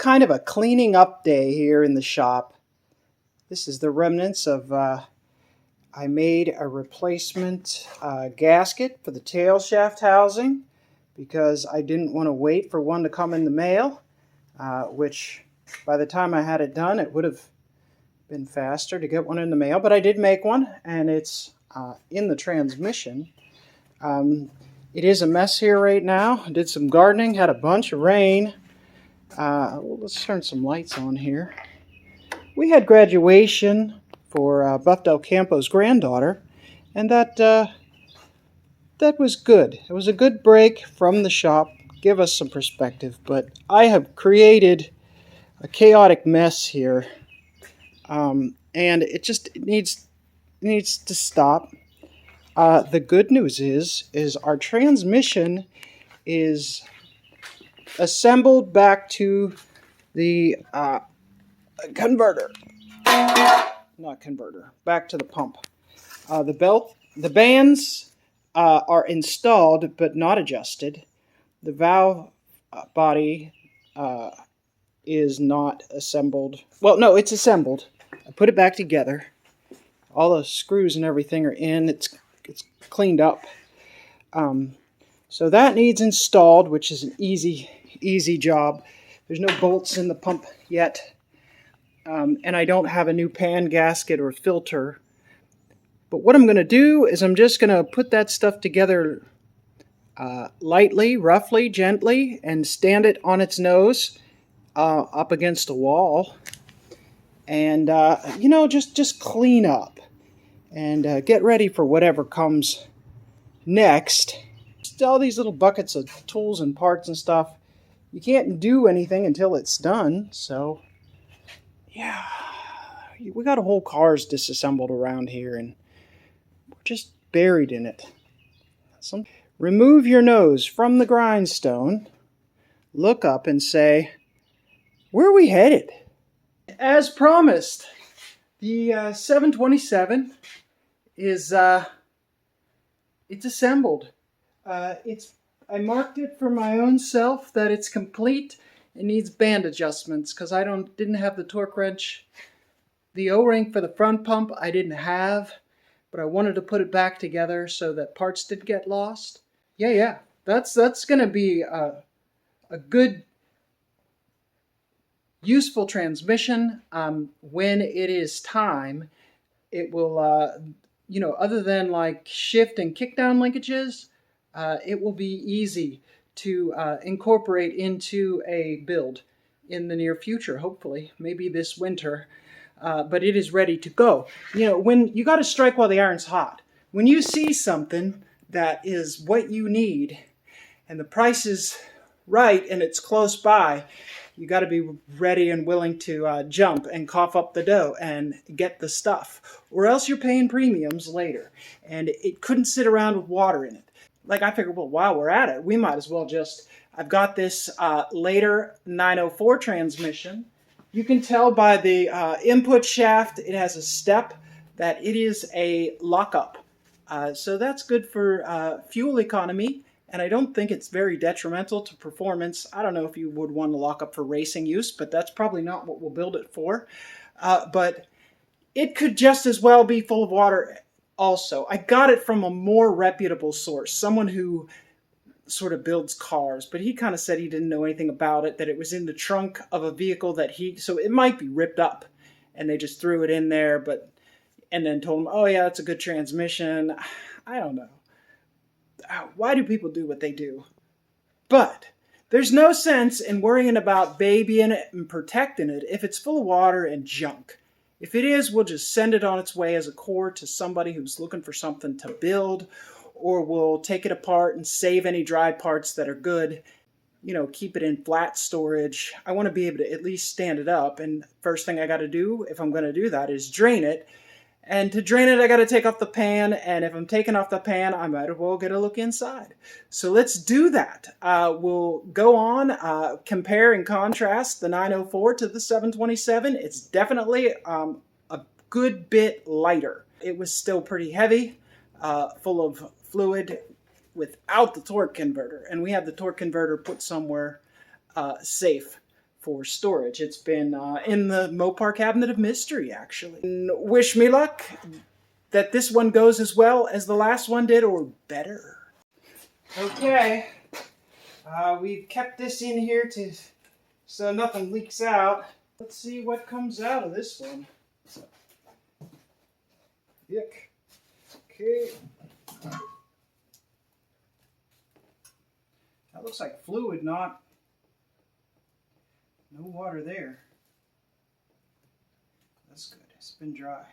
kind of a cleaning up day here in the shop. This is the remnants of, I made a replacement gasket for the tail shaft housing because I didn't want to wait for one to come in the mail, which by the time I had it done, it would have been faster to get one in the mail. But I did make one, and it's in the transmission. It is a mess here right now. I did some gardening, had a bunch of rain. Well, let's turn some lights on here. We had graduation for Buff Del Campo's granddaughter, and that was good. It was a good break from the shop, give us some perspective, but I have created a chaotic mess here, and it just needs to stop. The good news is our transmission is assembled back to the converter. Not converter, back to the pump. The bands are installed but not adjusted. The valve body is not assembled. Well, no, it's assembled. I put it back together. All the screws and everything are in. It's cleaned up. So that needs installed, which is an easy job. There's no bolts in the pump yet. And I don't have a new pan gasket or filter. But what I'm going to do is I'm just going to put that stuff together lightly, roughly, gently, and stand it on its nose up against a wall. And, just clean up and get ready for whatever comes next. Just all these little buckets of tools and parts and stuff. You can't do anything until it's done, so yeah, we got a whole cars disassembled around here, and we're just buried in it. Remove your nose from the grindstone, look up and say, where are we headed? As promised, the 727 is it's assembled. I marked it for my own self that it's complete. It needs band adjustments because I didn't have the torque wrench. The O-ring for the front pump I didn't have, but I wanted to put it back together so that parts didn't get lost. Yeah, that's going to be a good, useful transmission. When it is time, it will, other than like shift and kickdown linkages, it will be easy to incorporate into a build in the near future, hopefully, maybe this winter. But it is ready to go. When you got to strike while the iron's hot. When you see something that is what you need and the price is right and it's close by, you got to be ready and willing to jump and cough up the dough and get the stuff, or else you're paying premiums later. And it couldn't sit around with water in it. Like, I figured, well, while we're at it, we might as well I've got this later 904 transmission. You can tell by the input shaft, it has a step that it is a lockup. So that's good for fuel economy, and I don't think it's very detrimental to performance. I don't know if you would want to lock up for racing use, but that's probably not what we'll build it for. But it could just as well be full of water also. I got it from a more reputable source, someone who sort of builds cars, but he kind of said he didn't know anything about it, that it was in the trunk of a vehicle so it might be ripped up, and they just threw it in there, and then told him, oh yeah, that's a good transmission. I don't know. Why do people do what they do? But there's no sense in worrying about babying it and protecting it if it's full of water and junk. If it is, we'll just send it on its way as a core to somebody who's looking for something to build, or we'll take it apart and save any dry parts that are good, keep it in flat storage. I want to be able to at least stand it up, and first thing I got to do, if I'm going to do that, is drain it. And to drain it, I got to take off the pan, and if I'm taking off the pan, I might as well get a look inside. So let's do that. We'll go on, compare and contrast the 904 to the 727. It's definitely a good bit lighter. It was still pretty heavy, full of fluid without the torque converter, and we have the torque converter put somewhere safe for storage. It's been in the Mopar cabinet of mystery, actually. And wish me luck that this one goes as well as the last one did, or better. Okay, we've kept this in here so nothing leaks out. Let's see what comes out of this one. Yuck. Okay. That looks like fluid, no water there. That's good. It's been dry.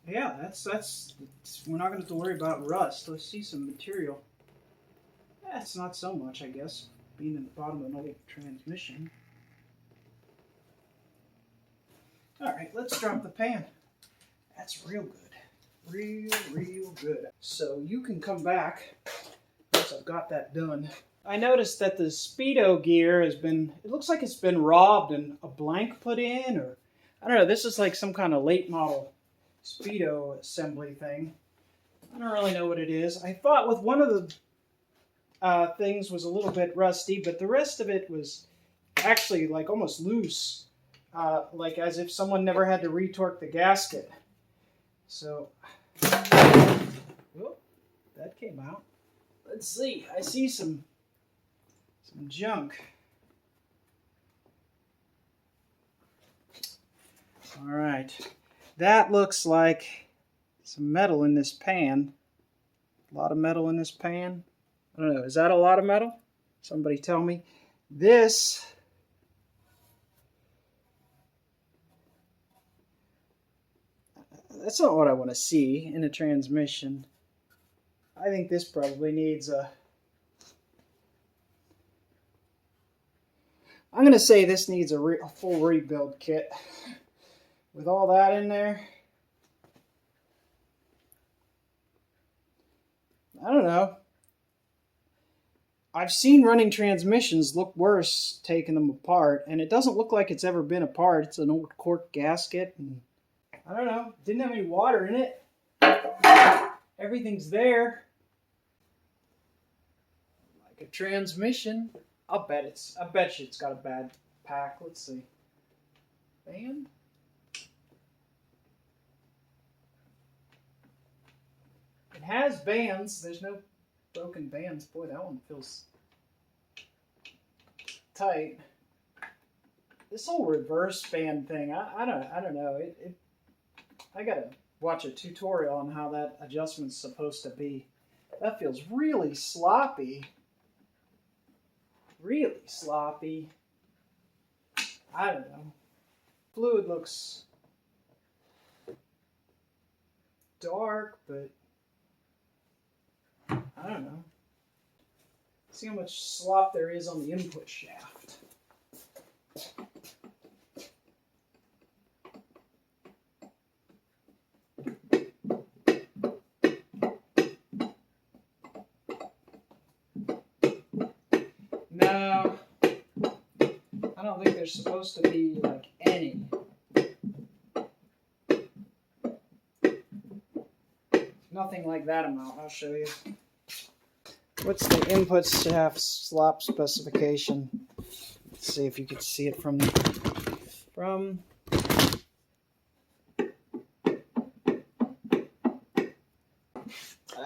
Yeah, that's we're not going to have to worry about rust. Let's see some material. That's not so much, I guess, being in the bottom of an old transmission. Alright, let's drop the pan. That's real good. Real good. So you can come back once I've got that done. I noticed that the speedo gear has been, it looks like it's been robbed and a blank put in, or I don't know, this is like some kind of late model speedo assembly thing. I don't really know what it is. I thought with one of the things was a little bit rusty, but the rest of it was actually like almost loose. Like as if someone never had to retorque the gasket. So, whoop, that came out. Let's see, I see some junk. All right, that looks like some metal in this pan. A lot of metal in this pan. I don't know, is that a lot of metal? Somebody tell me. This that's not what I want to see in a transmission. I think this probably needs a... I'm going to say this needs a full rebuild kit. With all that in there. I don't know. I've seen running transmissions look worse taking them apart, and it doesn't look like it's ever been apart. It's an old cork gasket, and I don't know, didn't have any water in it. Everything's there. Like a transmission. I bet you it's got a bad pack. Let's see. Band? It has bands. There's no broken bands. Boy, that one feels tight. This whole reverse band thing, I don't know. I gotta watch a tutorial on how that adjustment's supposed to be. That feels really sloppy. Really sloppy. I don't know. Fluid looks dark, but I don't know. See how much slop there is on the input shaft. No, I don't think there's supposed to be like any. Nothing like that amount, I'll show you. What's the input shaft slop specification? Let's see if you can see it from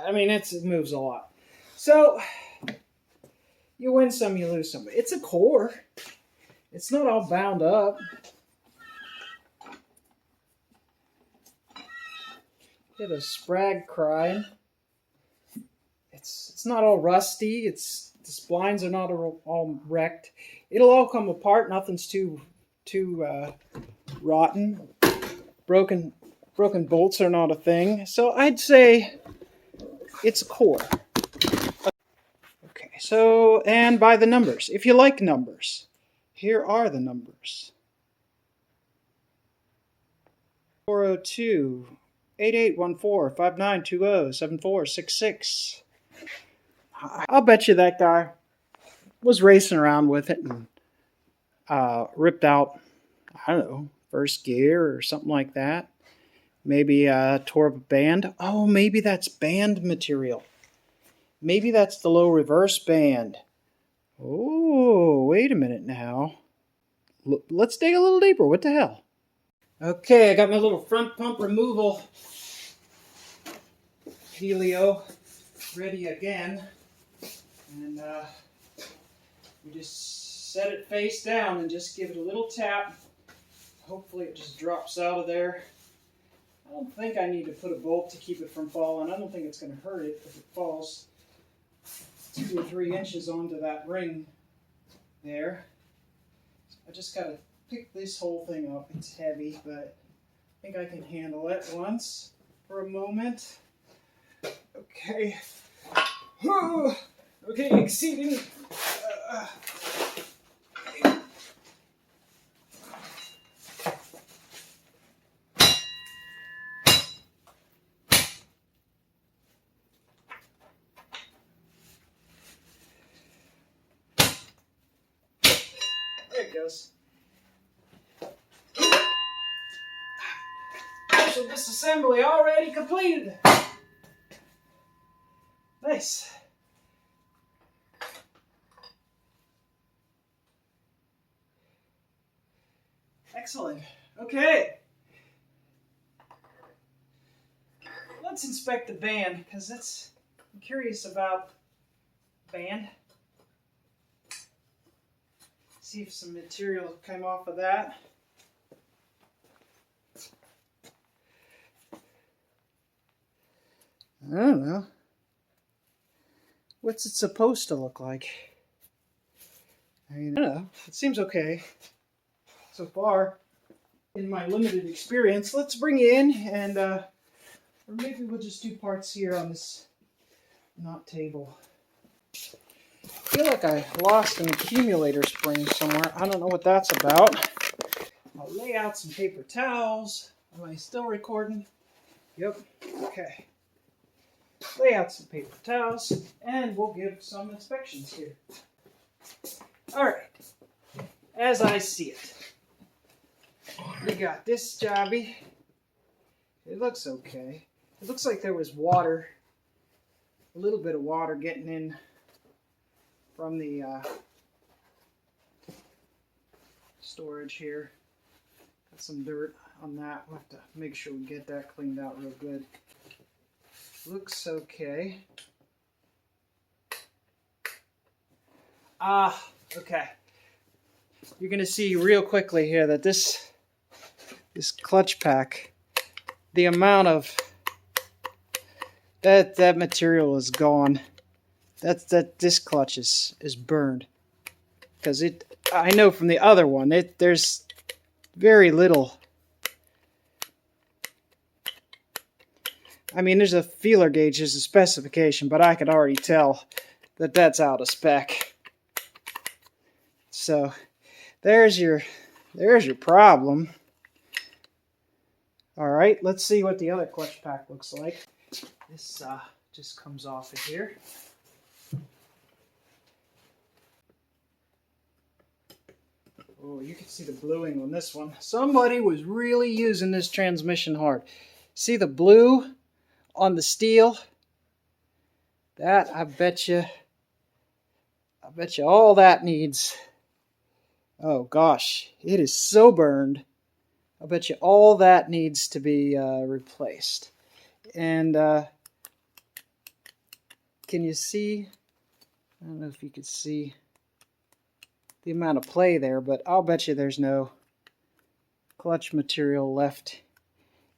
I mean, it moves a lot. So, you win some, you lose some. It's a core. It's not all bound up. Hear the sprag crying. It's not all rusty. The splines are not all wrecked. It'll all come apart. Nothing's too rotten. Broken bolts are not a thing. So I'd say it's a core. Okay, so, and by the numbers. If you like numbers, here are the numbers. 402 8814 5920 7466. I'll bet you that guy was racing around with it and ripped out, I don't know, first gear or something like that. Maybe tore up a band. Oh, maybe that's band material. Maybe that's the low reverse band. Oh, wait a minute now. Let's dig a little deeper. What the hell? Okay, I got my little front pump removal Helio ready again. And we just set it face down and just give it a little tap. Hopefully it just drops out of there. I don't think I need to put a bolt to keep it from falling. I don't think it's going to hurt it if it falls 2 or 3 inches onto that ring there. I just got to pick this whole thing up. It's heavy, but I think I can handle it once for a moment. Okay. Okay, exceeding. There it goes. Partial disassembly already completed. Nice. Excellent. Okay. Let's inspect the band, because I'm curious about band. See if some material came off of that. I don't know. What's it supposed to look like? I mean, I don't know. It seems okay so far in my limited experience. Let's bring you in and, or maybe we'll just do parts here on this knot table. I feel like I lost an accumulator spring somewhere. I don't know what that's about. I'll lay out some paper towels. Am I still recording? Yep. Okay. Lay out some paper towels, and we'll give some inspections here. All right. As I see it, we got this jobby. It looks okay. It looks like there was water, a little bit of water getting in from the storage here. Got some dirt on that. We'll have to make sure we get that cleaned out real good. Looks okay. Okay. You're going to see real quickly here that this clutch pack, the amount of that material is gone. This clutch is burned, because I know from the other one there's very little. I mean, there's a feeler gauge, there's a specification, but I could already tell that that's out of spec. So there's your problem. All right, let's see what the other clutch pack looks like. This just comes off of here. Oh, you can see the bluing on this one. Somebody was really using this transmission hard. See the blue on the steel? That, I bet you all that needs, oh gosh, it is so burned. I bet you all that needs to be replaced. And can you see? I don't know if you could see the amount of play there, but I'll bet you there's no clutch material left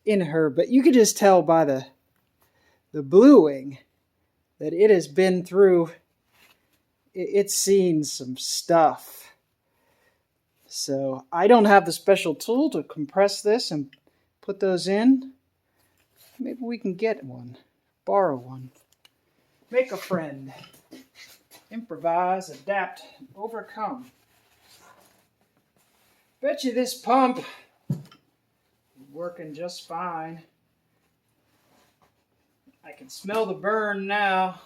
in her. But you could just tell by the bluing that it has been through, it's seen some stuff. So I don't have the special tool to compress this and put those in. Maybe we can get one, borrow one, make a friend, improvise, adapt, overcome. Bet you this pump is working just fine. I can smell the burn now.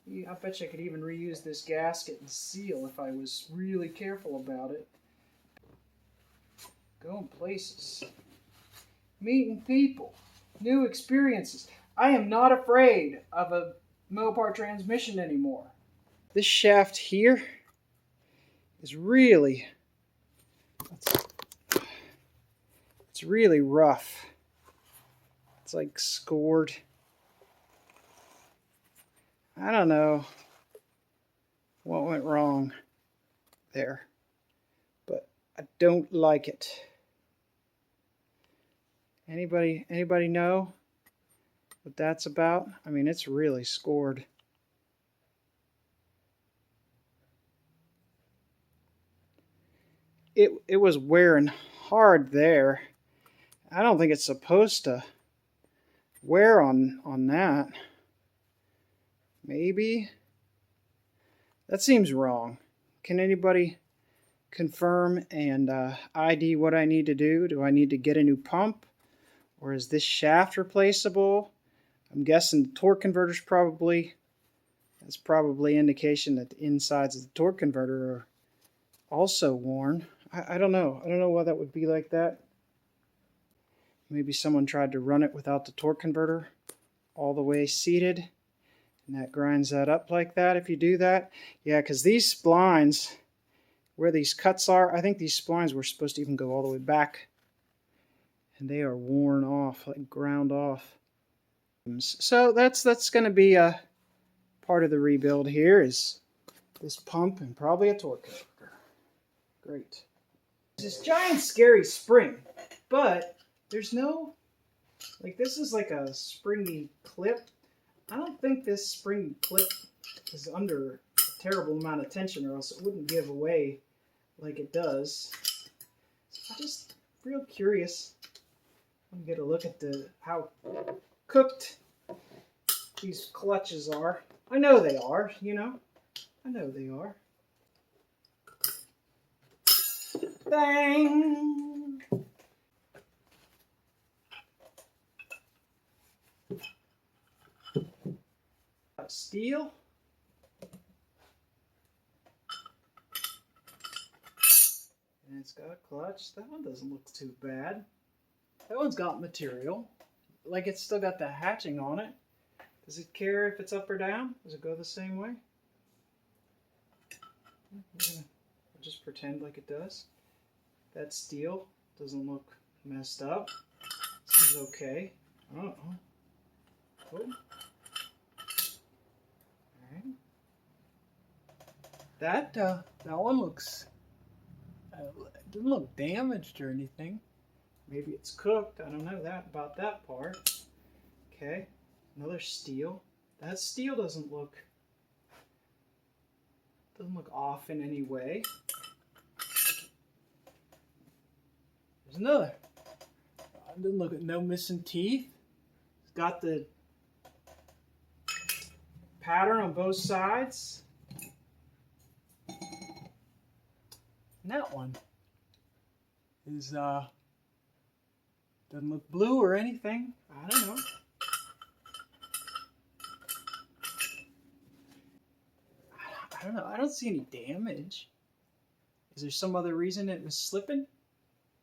I bet you I could even reuse this gasket and seal if I was really careful about it. Going places. meeting people, new experiences. I am not afraid of a Mopar transmission anymore. This shaft here is really, it's really rough. It's like scored. I don't know what went wrong there, but I don't like it. Anybody know what that's about? I mean, it's really scored. It was wearing hard there. I don't think it's supposed to wear on that. Maybe. That seems wrong. Can anybody confirm and ID what I need to do? Do I need to get a new pump? Or is this shaft replaceable? I'm guessing the torque converter's that's probably indication that the insides of the torque converter are also worn. I don't know. I don't know why that would be like that. Maybe someone tried to run it without the torque converter all the way seated, and that grinds that up like that if you do that. Yeah, because these splines, where these cuts are, I think these splines were supposed to even go all the way back, and they are worn off, like ground off. So that's going to be a part of the rebuild here, is this pump and probably a torque converter. Great. This giant scary spring, but there's no, like, this is like a springy clip. I don't think this springy clip is under a terrible amount of tension, or else it wouldn't give away like it does. So I'm just real curious. I'm gonna get a look at how cooked these clutches are. I know they are, you know. I know they are. Bang! Steel. And it's got a clutch. That one doesn't look too bad. That one's got material. Like, it's still got the hatching on it. Does it care if it's up or down? Does it go the same way? I'll just pretend like it does. That steel doesn't look messed up. Seems okay. Uh-oh. Oh. Alright. That one looks, it doesn't look damaged or anything. Maybe it's cooked. I don't know about that part. Okay. Another steel. That steel doesn't look off in any way. There's another. Doesn't look at no missing teeth. It's got the pattern on both sides. And that one is doesn't look blue or anything. I don't know. I don't know. I don't see any damage. Is there some other reason it was slipping?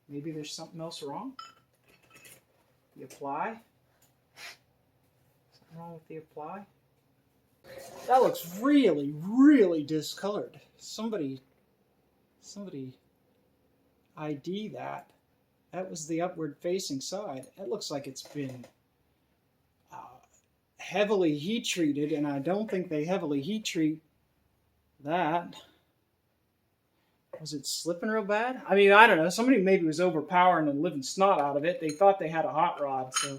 Maybe there's something else wrong. The apply. Something wrong with the apply. That looks really, really discolored. Somebody ID that. That was the upward facing side. It looks like it's been heavily heat treated, and I don't think they heavily heat treat that. Was it slipping real bad? I mean, I don't know. Somebody maybe was overpowering the living snot out of it. They thought they had a hot rod, so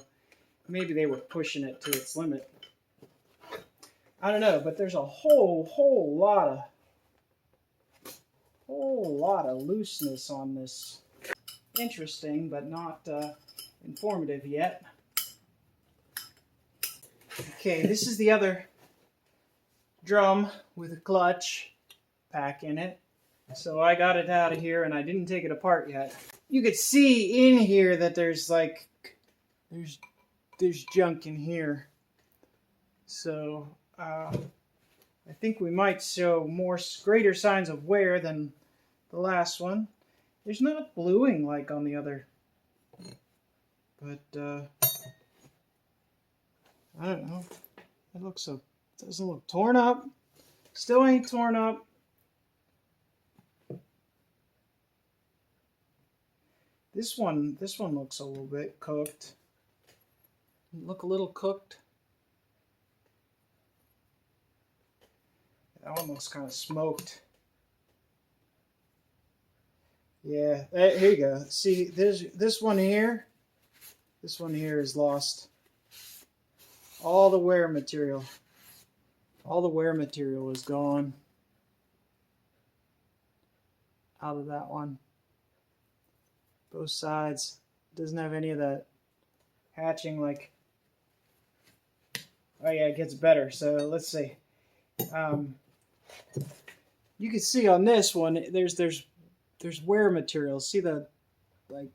maybe they were pushing it to its limit. I don't know, but there's a whole lot of looseness on this. Interesting, but not informative yet. Okay, this is the other drum with a clutch pack in it. So I got it out of here and I didn't take it apart yet. You could see in here that there's junk in here. So I think we might show greater signs of wear than the last one. There's not bluing like on the other but I don't know. It looks so, it doesn't look torn up. Still ain't torn up. This one looks a little bit cooked. Look a little cooked. That one looks kind of smoked. Yeah, here you go. See, there's this one here. This one here is lost. All the wear material. All the wear material is gone out of that one. Both sides. Doesn't have any of that hatching like. Oh yeah, it gets better. So let's see. You can see on this one there's wear material. See the like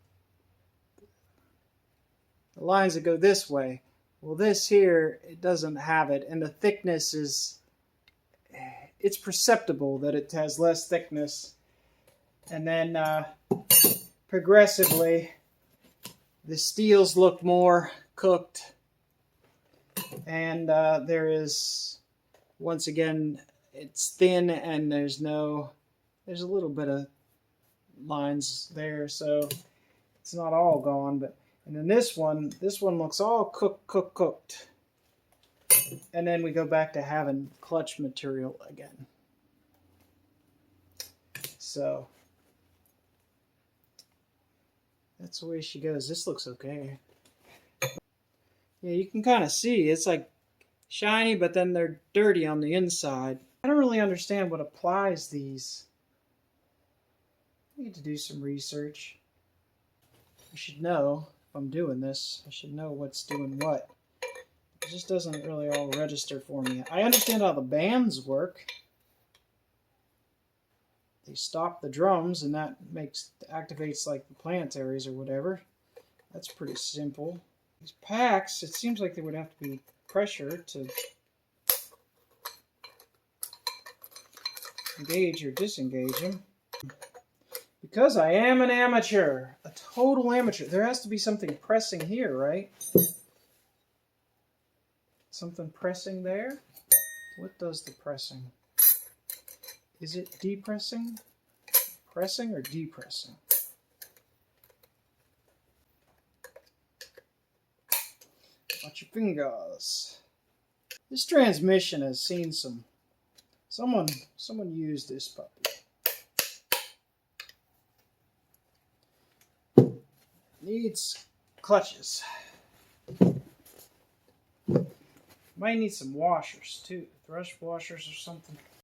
the lines that go this way. Well, this here, it doesn't have it, and the thickness is, it's perceptible that it has less thickness. And then progressively, the steels look more cooked, and there is, once again, it's thin, and there's a little bit of lines there, so it's not all gone, but. And then this one looks all cooked. And then we go back to having clutch material again. So that's the way she goes. This looks okay. Yeah, you can kind of see it's like shiny, but then they're dirty on the inside. I don't really understand what applies these. I need to do some research. I should know. I'm doing this, I should know what's doing what. It just doesn't really all register for me. I understand how the bands work. They stop the drums and that activates like the planetaries or whatever. That's pretty simple. These packs, it seems like there would have to be pressure to engage or disengage them. Because I am an amateur, a total amateur, there has to be something pressing here, right? Something pressing there? What does the pressing? Is it depressing? Pressing or depressing? Watch your fingers. This transmission has seen someone used this puppy. Needs clutches. Might need some washers too, thrush washers or something.